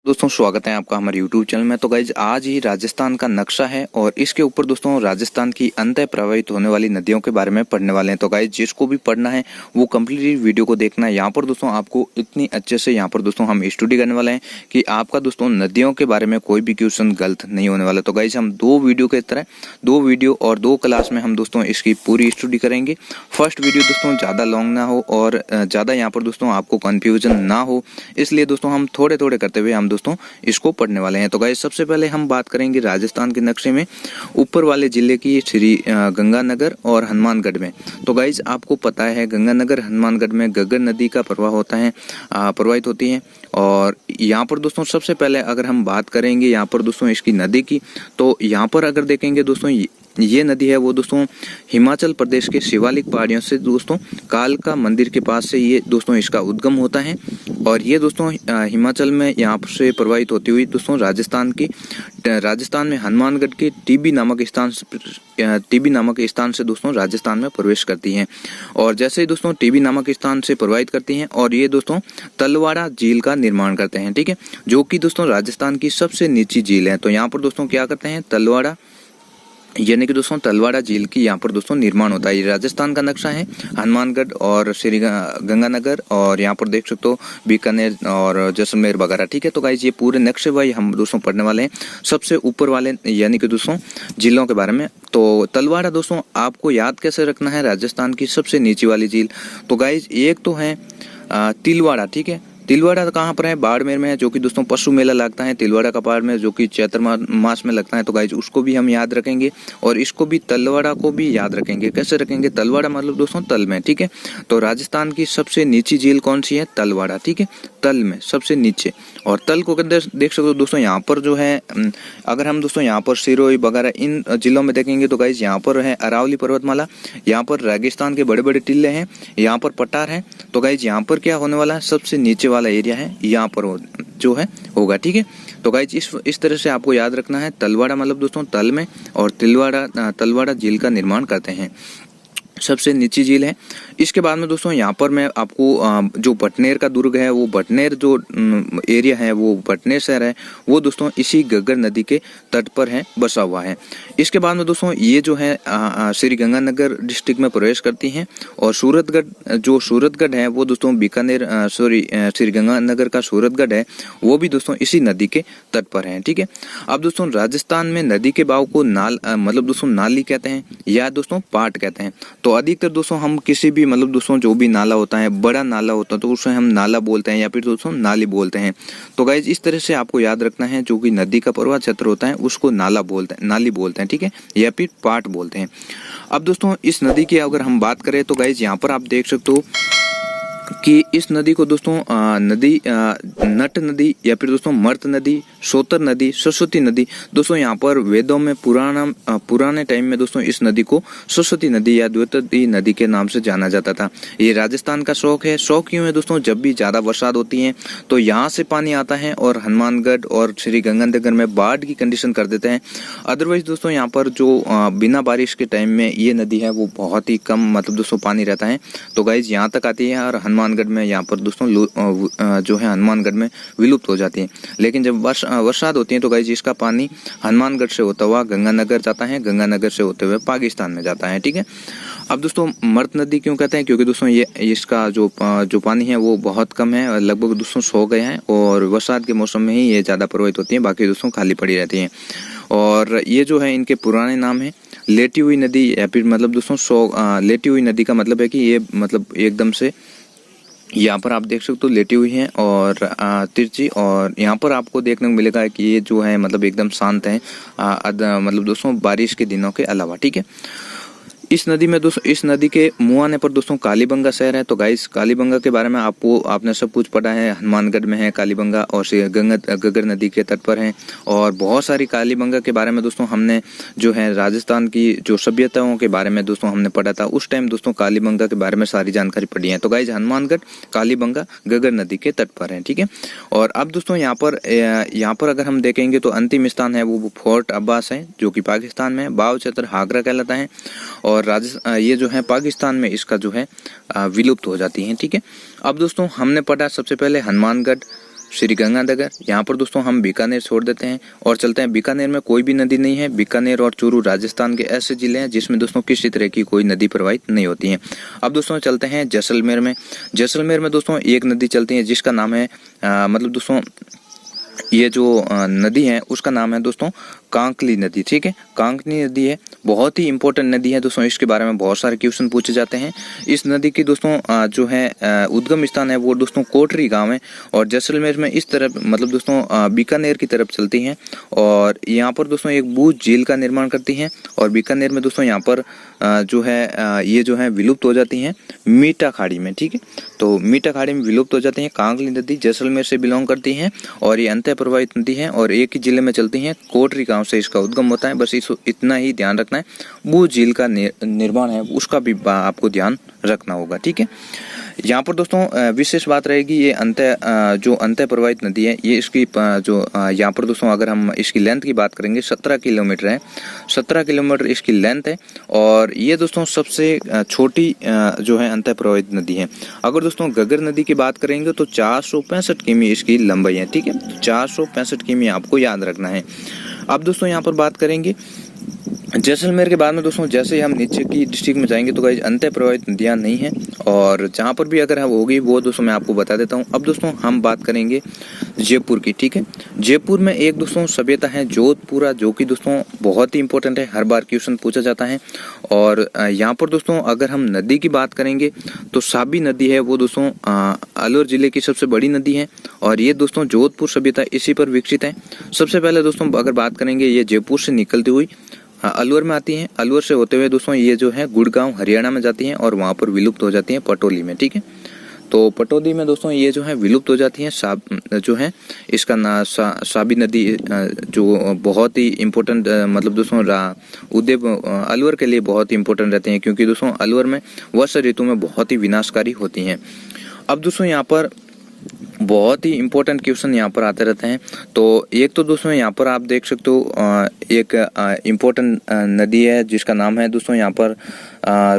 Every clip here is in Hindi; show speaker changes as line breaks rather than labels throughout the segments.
दोस्तों स्वागत है आपका हमारे YouTube चैनल में। तो गाइज आज ही राजस्थान का नक्शा है और इसके ऊपर दोस्तों राजस्थान की अंतः प्रवाहित होने वाली नदियों के बारे में पढ़ने वाले हैं। तो गाइज जिसको भी पढ़ना है वो कम्प्लीटली वीडियो को देखना है। यहाँ पर दोस्तों आपको इतनी अच्छे से यहाँ पर दोस्तों हम स्टडी करने वाले हैं कि आपका दोस्तों नदियों के बारे में कोई भी क्वेश्चन गलत नहीं होने वाला। तो गाइज हम दो वीडियो और दो क्लास में हम दोस्तों इसकी पूरी स्टडी करेंगे। फर्स्ट वीडियो दोस्तों ज़्यादा लॉन्ग ना हो और ज़्यादा यहाँ पर दोस्तों आपको कन्फ्यूजन ना हो, इसलिए दोस्तों हम थोड़े थोड़े करते हुए हम दोस्तों इसको पढ़ने वाले हैं। तो गाइस सबसे पहले हम बात करेंगे राजस्थान के नक्शे में ऊपर वाले जिले की श्री गंगानगर और हनुमानगढ़ में। तो गाइस आपको पता है गंगानगर हनुमानगढ़ में घग्गर नदी का प्रवाह होता है, प्रवाहित होती है। और यहाँ पर दोस्तों सबसे पहले अगर हम बात करेंगे यहाँ पर दोस्तों इसकी नदी की, तो यहाँ पर अगर देखेंगे दोस्तों ये नदी है वो दोस्तों हिमाचल प्रदेश के शिवालिक पहाड़ियों से दोस्तों कालका मंदिर के पास से ये दोस्तों इसका उद्गम होता है। और ये दोस्तों हिमाचल में यहाँ से प्रवाहित होती हुई दोस्तों राजस्थान में हनुमानगढ़ के टीबी नामक स्थान से दोस्तों राजस्थान में प्रवेश करती हैं। और जैसे ही दोस्तों टीबी नामक स्थान से प्रवाहित करती हैं और ये दोस्तों तलवाड़ा झील का निर्माण करते हैं, ठीक है, जो कि दोस्तों राजस्थान की सबसे निचली झील है। तो यहाँ पर दोस्तों क्या करते हैं, तलवाड़ा यानी कि दोस्तों तलवाड़ा झील की यहाँ पर दोस्तों निर्माण होता है। ये राजस्थान का नक्शा है, हनुमानगढ़ और श्री गंगानगर और यहाँ पर देख सकते हो बीकानेर और जैसलमेर वगैरह, ठीक है। तो गाइस ये पूरे नक्शे वाई हम दोस्तों पढ़ने वाले हैं सबसे ऊपर वाले यानी कि दोस्तों जिलों के बारे में। तो तलवाड़ा दोस्तों आपको याद कैसे रखना है, राजस्थान की सबसे नीचे वाली झील। तो गाइस एक तो है तिलवाड़ा, ठीक है। तिलवाड़ा कहाँ पर है, बाड़मेर में है, जो कि दोस्तों पशु मेला लगता है तिलवाड़ा का पहाड़ में, जो कि चैत्र मास में लगता है। तो गाइज उसको भी हम याद रखेंगे और इसको भी तलवाड़ा को भी याद रखेंगे। कैसे रखेंगे, तलवाड़ा मतलब दोस्तों तल में, ठीक है। तो राजस्थान की सबसे नीची झील कौन सी है, तलवाड़ा, ठीक है, तल में सबसे नीचे। और तल को देख सकते हो दोस्तों यहाँ पर जो है, अगर हम दोस्तों यहाँ पर सिरोही वगैरह इन जिलों में देखेंगे तो गाइज यहाँ पर है अरावली पर्वतमाला, यहाँ पर रेगिस्तान के बड़े बड़े टीले हैं, यहाँ पर पठार है। तो गाइज यहाँ पर क्या होने वाला है, सबसे नीचे वाला एरिया है, यहाँ पर जो है होगा, ठीक है। तो गाइज इस तरह से आपको याद रखना है, तलवाड़ा मतलब दोस्तों तल में और तलवाड़ा झील का निर्माण करते हैं, सबसे नीची झील है। इसके बाद में दोस्तों यहाँ पर मैं आपको जो भटनेर का दुर्ग है, वो भटनेर जो एरिया है, वो भटनेर शहर है, वो दोस्तों इसी घग्गर नदी के तट पर है, बसा हुआ है। इसके बाद में दोस्तों ये जो है श्री गंगानगर डिस्ट्रिक्ट में प्रवेश करती हैं। और सूरतगढ़ है वो दोस्तों बीकानेर श्री गंगानगर का सूरतगढ़ है, वो भी दोस्तों इसी नदी के तट पर है, ठीक है। अब दोस्तों राजस्थान में नदी के बहाव को मतलब दोस्तों नाली कहते हैं या दोस्तों पाट कहते हैं। तो अधिकतर दोस्तों हम किसी भी मतलब दोस्तों जो भी नाला होता है, बड़ा नाला होता है, तो उसे हम नाला बोलते हैं या फिर दोस्तों नाली बोलते हैं। तो गाइज इस तरह से आपको याद रखना है, जो भी नदी का प्रवाह क्षेत्र होता है उसको नाली बोलते हैं, ठीक है, या फिर पाट बोलते हैं। अब दोस्तों इस नदी की अगर हम बात करें तो गाइज यहाँ पर आप देख सकते हो कि इस नदी को दोस्तों नट नदी या फिर दोस्तों मर्त नदी, सोतर नदी, सरस्वती नदी, दोस्तों यहाँ पर वेदों में पुराने टाइम में दोस्तों इस नदी को सरस्वती नदी या द्वितीय नदी के नाम से जाना जाता था। ये राजस्थान का शौक है। शौक क्यों है दोस्तों, जब भी ज्यादा बरसात होती है तो यहाँ से पानी आता है और हनुमानगढ़ और श्री गंगानगर में बाढ़ की कंडीशन कर देते हैं। अदरवाइज दोस्तों यहाँ पर जो बिना बारिश के टाइम में ये नदी है वो बहुत ही कम मतलब दोस्तों पानी रहता है। तो गाइज यहाँ तक आती है और हनुमानगढ़ में यहाँ पर दोस्तों जो है हनुमानगढ़ में विलुप्त हो जाती है। लेकिन जब बरसात होती है तो गाइस इसका पानी हनुमानगढ़ से होता हुआ गंगानगर जाता है, गंगानगर से होते हुए पाकिस्तान में जाता है, ठीक है। अब दोस्तों मर्त नदी क्यों कहते हैं, क्योंकि दोस्तों ये इसका जो पानी है वो बहुत कम है, लगभग दोस्तों 100 गए हैं और बरसात के मौसम में ही ये ज्यादा प्रभावित होती है, बाकी दोस्तों खाली पड़ी रहती है। और ये जो है इनके पुराने नाम है लेटी हुई नदी या फिर मतलब दोस्तों लेटी हुई नदी का मतलब है कि ये मतलब एकदम से यहाँ पर आप देख सकते हो लेटी हुई है और तिरछी। और यहाँ पर आपको देखने को मिलेगा कि ये जो है मतलब एकदम शांत है, मतलब दोस्तों बारिश के दिनों के अलावा, ठीक है। इस नदी में दोस्तों इस नदी के मुहाने पर दोस्तों कालीबंगा शहर है। तो गाइस कालीबंगा के बारे में आपने सब कुछ पढ़ा है, हनुमानगढ़ में है कालीबंगा और घग्गर नदी के तट पर है। और बहुत सारी कालीबंगा के बारे में दोस्तों हमने जो है राजस्थान की जो सभ्यताओं के बारे में दोस्तों हमने पढ़ा था, उस टाइम दोस्तों कालीबंगा के बारे में सारी जानकारी पढ़ी है। तो गाइस हनुमानगढ़ कालीबंगा घग्गर नदी के तट पर है, ठीक है। और अब दोस्तों यहाँ पर अगर हम देखेंगे तो अंतिम स्थान है वो फोर्ट अब्बास है, जो कि पाकिस्तान में बाव क्षेत्र हागरा कहलाता है। और ये जो है पाकिस्तान में इसका जो है विलुप्त हो जाती है, ठीक है। अब दोस्तों हमने पढ़ा सबसे पहले हनुमानगढ़, श्री गंगानगर। यहाँ पर दोस्तों हम बीकानेर छोड़ देते हैं और चलते हैं, बीकानेर में कोई भी नदी नहीं है। बीकानेर और चूरू राजस्थान के ऐसे जिले हैं जिसमें दोस्तों किसी तरह की कोई नदी प्रवाहित नहीं होती है। अब दोस्तों चलते हैं जैसलमेर में। जैसलमेर में दोस्तों एक नदी चलती है जिसका नाम है मतलब दोस्तों ये जो नदी है उसका नाम है दोस्तों कांकली नदी। ठीक है, कांकली नदी है, बहुत ही इंपॉर्टेंट नदी है दोस्तों। इसके बारे में बहुत सारे क्वेश्चन पूछे जाते हैं। इस नदी की दोस्तों जो है उद्गम स्थान है वो दोस्तों कोटरी गांव है और जैसलमेर में इस तरफ मतलब दोस्तों बीकानेर की तरफ चलती हैं और यहाँ पर दोस्तों एक बूझ झील का निर्माण करती हैं और बीकानेर में दोस्तों यहाँ पर जो है ये जो है विलुप्त हो जाती हैं मीठा खाड़ी में। ठीक है, तो मीठा खाड़ी में विलुप्त हो जाती हैं। कांकली नदी जैसलमेर से बिलोंग करती हैं और ये अंतः प्रवाहित नदी है और एक ही जिले में चलती हैं, कोटरी गांव से इसका उद्गम होता है। बस इतना ही ध्यान रखना है। बूझ झील का निर्माण है उसका भी आपको ध्यान रखना होगा। ठीक है, यहाँ पर दोस्तों विशेष बात रहेगी ये जो अंतः प्रवाहित नदी है ये इसकी जो यहाँ पर दोस्तों अगर हम इसकी लेंथ की बात करेंगे 17 किलोमीटर है। 17 किलोमीटर इसकी लेंथ है और ये दोस्तों सबसे छोटी जो है अंतः प्रवाहित नदी है। अगर दोस्तों घग्गर नदी की बात करेंगे तो 465 किमी इसकी लंबाई है। ठीक है, 465 किमी आपको याद रखना है। अब दोस्तों यहाँ पर बात करेंगे जैसलमेर के बाद में दोस्तों जैसे ही हम नीचे की डिस्ट्रिक्ट में जाएंगे तो गाइस अंतः प्रवाहित नदियाँ नहीं हैं और जहाँ पर भी अगर होगी वो दोस्तों मैं आपको बता देता हूँ। अब दोस्तों हम बात करेंगे जयपुर की। ठीक है, जयपुर में एक दोस्तों सभ्यता है जोधपुरा जो कि दोस्तों बहुत ही इंपॉर्टेंट है, हर बार क्वेश्चन पूछा जाता है। और यहाँ पर दोस्तों अगर हम नदी की बात करेंगे तो साबी नदी है वो दोस्तों अलवर जिले की सबसे बड़ी नदी है और ये दोस्तों जोधपुर सभ्यता इसी पर विकसित है। सबसे पहले दोस्तों अगर बात करेंगे ये जयपुर से निकलती हुई अलवर में आती हैं। अलवर से होते हुए दोस्तों ये जो है गुड़गांव हरियाणा में जाती हैं और वहाँ पर विलुप्त हो जाती हैं पटोली में। ठीक है, तो पटोली में दोस्तों ये जो है विलुप्त हो जाती हैं। जो है इसका साबी नदी जो बहुत ही इम्पोर्टेंट मतलब दोस्तों अलवर के लिए बहुत ही इम्पोर्टेंट रहते हैं क्योंकि दोस्तों अलवर में वर्षा ऋतु में बहुत ही विनाशकारी होती हैं। अब दोस्तों यहाँ पर बहुत ही इंपॉर्टेंट क्वेश्चन यहाँ पर आते रहते हैं। तो एक तो दोस्तों यहाँ पर आप देख सकते हो एक इम्पोर्टेंट नदी है जिसका नाम है दोस्तों यहाँ पर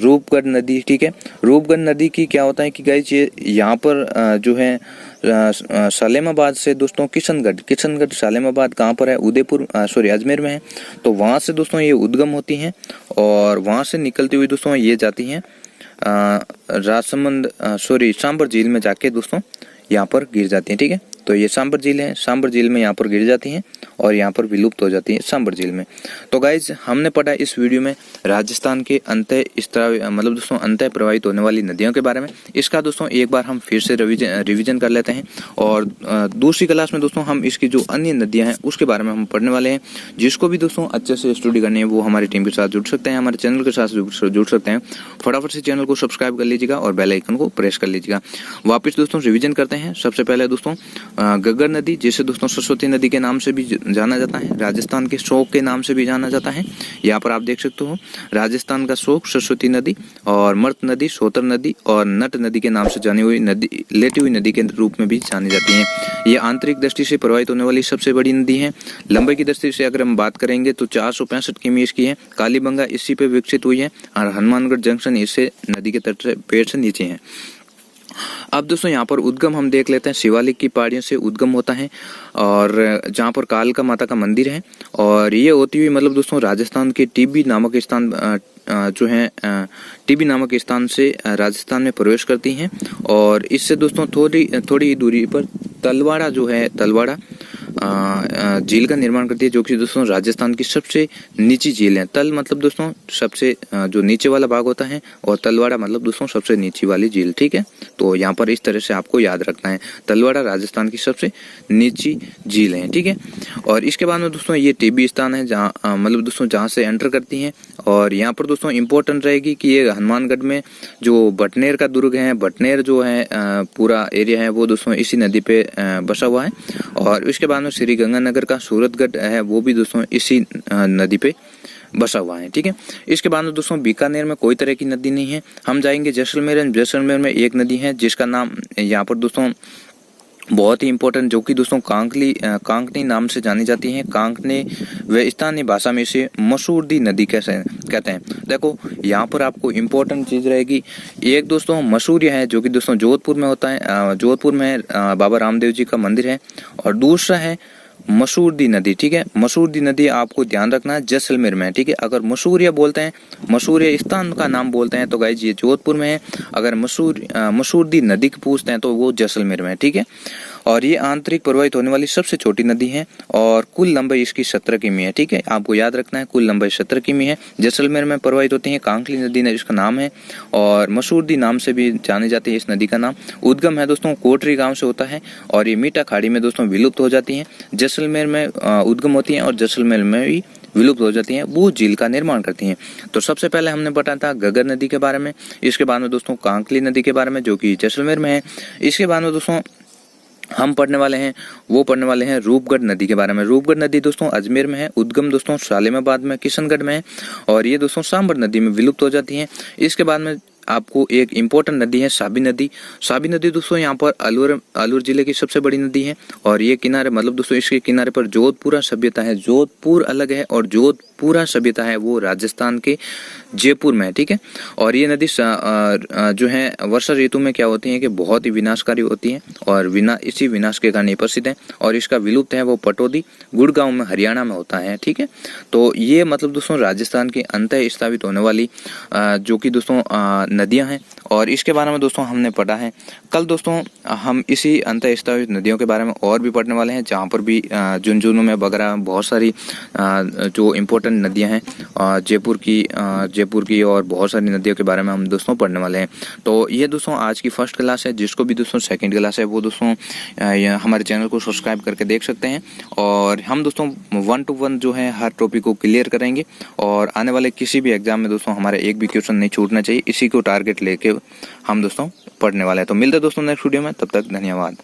रूपगढ़ नदी। ठीक है, रूपगढ़ नदी की क्या होता है कि गाइस ये यहाँ पर जो है सालेमाबाद से दोस्तों किशनगढ़ सालेमाबाद कहाँ पर है, उदयपुर अजमेर में है। तो वहाँ से दोस्तों ये उद्गम होती हैं और वहाँ से निकलती हुई दोस्तों ये जाती हैं सांबर झील में जाके दोस्तों यहाँ पर गिर जाती हैं। ठीक है, तो ये सांबर झील है, सांबर झील में यहाँ पर गिर जाती हैं और यहाँ पर विलुप्त हो जाती हैं सांबर झील में। तो गाइज हमने पढ़ा इस वीडियो में राजस्थान के मतलब दोस्तों अंतः प्रवाहित होने वाली नदियों के बारे में। इसका दोस्तों एक बार हम फिर से रिवीजन कर लेते हैं और दूसरी क्लास में दोस्तों हम इसकी जो अन्य नदियाँ हैं उसके बारे में हम पढ़ने वाले हैं। जिसको भी दोस्तों अच्छे से स्टडी करनी है वो हमारी टीम के साथ जुड़ सकते हैं, हमारे चैनल के साथ जुड़ सकते हैं। फटाफट से चैनल को सब्सक्राइब कर लीजिएगा और बेल आइकन को प्रेस कर लीजिएगा। वापस दोस्तों रिवीजन करते हैं। सबसे पहले दोस्तों घग्गर नदी जिसे दोस्तों सरस्वती नदी के नाम से भी जाना जाता है, राजस्थान के शोक के नाम से भी जाना जाता है। यहाँ पर आप देख सकते हो राजस्थान का शोक सरस्वती नदी और मर्त नदी, सोतर नदी और नट नदी के नाम से जानी हुई नदी, लेटी हुई नदी के रूप में भी जानी जाती है। ये आंतरिक दृष्टि से प्रवाहित होने वाली सबसे बड़ी नदी है। लंबाई की दृष्टि से अगर हम बात करेंगे तो 465 किमी इसकी है। कालीबंगा इसी पे विकसित हुई है और हनुमानगढ़ जंक्शन इससे नदी के तट से पेड़ से नीचे है। अब दोस्तों यहाँ पर उद्गम हम देख लेते हैं। शिवालिक की पहाड़ियों से उद्गम होता है और जहाँ पर कालका माता का मंदिर है और ये होती हुई मतलब दोस्तों राजस्थान के टिब्बी नामक स्थान जो है टिब्बी नामक स्थान से राजस्थान में प्रवेश करती हैं और इससे दोस्तों थोड़ी दूरी पर तलवाड़ा जो है तलवाड़ा झील का निर्माण करती है जो कि दोस्तों राजस्थान की सबसे नीची झील है। तल मतलब दोस्तों सबसे जो नीचे वाला भाग होता है और तलवाड़ा मतलब दोस्तों सबसे नीची वाली झील। ठीक है, तो यहाँ पर इस तरह से आपको याद रखना है, तलवाड़ा राजस्थान की सबसे नीची झील है। ठीक है, और इसके बाद में दोस्तों ये टिब्बी स्थान है जहाँ मतलब दोस्तों जहाँ से एंटर करती हैं और यहाँ पर दोस्तों इम्पोर्टेंट रहेगी कि ये हनुमानगढ़ में जो भटनेर का दुर्ग है, भटनेर जो है पूरा एरिया है वो दोस्तों इसी नदी पे बसा हुआ है और इसके बाद में श्री गंगानगर का सूरतगढ़ है वो भी दोस्तों इसी नदी पे बसा हुआ है। ठीक है, इसके बाद में दोस्तों बीकानेर में कोई तरह की नदी नहीं है। हम जाएंगे जैसलमेर में एक नदी है जिसका नाम यहाँ पर दोस्तों बहुत ही इंपॉर्टेंट, जो कि दोस्तों कांकनी नाम से जानी जाती हैं। कांकनी व स्थानीय भाषा में इसे मसूरदी नदी कैसे कहते हैं। देखो यहाँ पर आपको इम्पोर्टेंट चीज़ रहेगी, एक दोस्तों मसूरिया है जो कि दोस्तों जोधपुर में होता है, जोधपुर में बाबा रामदेव जी का मंदिर है। और दूसरा है मसूरदी नदी, ठीक है। मसूरदी नदी आपको ध्यान रखना है जैसलमेर में है, ठीक है। अगर मसूरिया बोलते हैं, मसूरिया स्थान का नाम बोलते हैं तो गाइज ये जोधपुर में है। अगर मसूरदी नदी की पूछते हैं तो वो जैसलमेर में है, ठीक है। और ये आंतरिक प्रवाहित होने वाली सबसे छोटी नदी है और कुल लंबाई इसकी 17 किमी है, ठीक है। आपको याद रखना है कुल लंबाई 17 किमी है। जैसलमेर में प्रवाहित होती है। कांकली नदी ने इसका नाम है और मसूरदी नाम से भी जानी जाती है इस नदी का नाम। उद्गम है दोस्तों कोटरी गांव से होता है और ये मीठा खाड़ी में दोस्तों विलुप्त हो जाती है। जैसलमेर में उद्गम होती है और जैसलमेर में भी विलुप्त हो जाती हैं, वो झील का निर्माण करती हैं। तो सबसे पहले हमने बताया था घग्गर नदी के बारे में, इसके बाद में दोस्तों कांकली नदी के बारे में जो कि जैसलमेर में है। इसके बाद में दोस्तों हम पढ़ने वाले हैं रूपगढ़ नदी के बारे में। रूपगढ़ नदी दोस्तों अजमेर में है। उद्गम दोस्तों सालेमाबाद में किशनगढ़ में है और ये दोस्तों सांबर नदी में विलुप्त हो जाती है। इसके बाद में आपको एक इम्पोर्टेंट नदी है साबी नदी। साबी नदी दोस्तों यहाँ पर अलवर जिले की सबसे बड़ी नदी है और ये किनारे मतलब दोस्तों इसके किनारे पर जोधपुरा सभ्यता है। जोधपुर अलग है और जोधपुरा सभ्यता है वो राजस्थान के जयपुर में है, ठीक है। और ये नदी जो है वर्षा ऋतु में क्या होती है कि बहुत ही विनाशकारी होती है और इसी विनाश के कारण ये प्रसिद्ध है। और इसका विलुप्त है वो पटौदी गुड़गांव में हरियाणा में होता है, ठीक है। तो ये मतलब दोस्तों राजस्थान की अंतः स्थापित होने वाली जो कि दोस्तों नदियां हैं और इसके बारे में दोस्तों हमने पढ़ा है। कल दोस्तों हम इसी अंतः स्थापित नदियों के बारे में और भी पढ़ने वाले हैं, जहाँ पर भी झुंझुनू में वगैरह बहुत सारी जो इम्पोर्टेंट नदियां हैं जयपुर की और बहुत सारी नदियों के बारे में हम दोस्तों पढ़ने वाले हैं। तो ये दोस्तों आज की फर्स्ट क्लास है। जिसको भी दोस्तों सेकंड क्लास है वो दोस्तों हमारे चैनल को सब्सक्राइब करके देख सकते हैं। और हम दोस्तों 1 to 1 जो है हर टॉपिक को क्लियर करेंगे और आने वाले किसी भी एग्जाम में दोस्तों हमारे एक भी क्वेश्चन नहीं छूटना चाहिए, इसी को टारगेट लेके हम दोस्तों पढ़ने वाले हैं। तो मिलते हैं दोस्तों नेक्स्ट वीडियो में, तब तक धन्यवाद।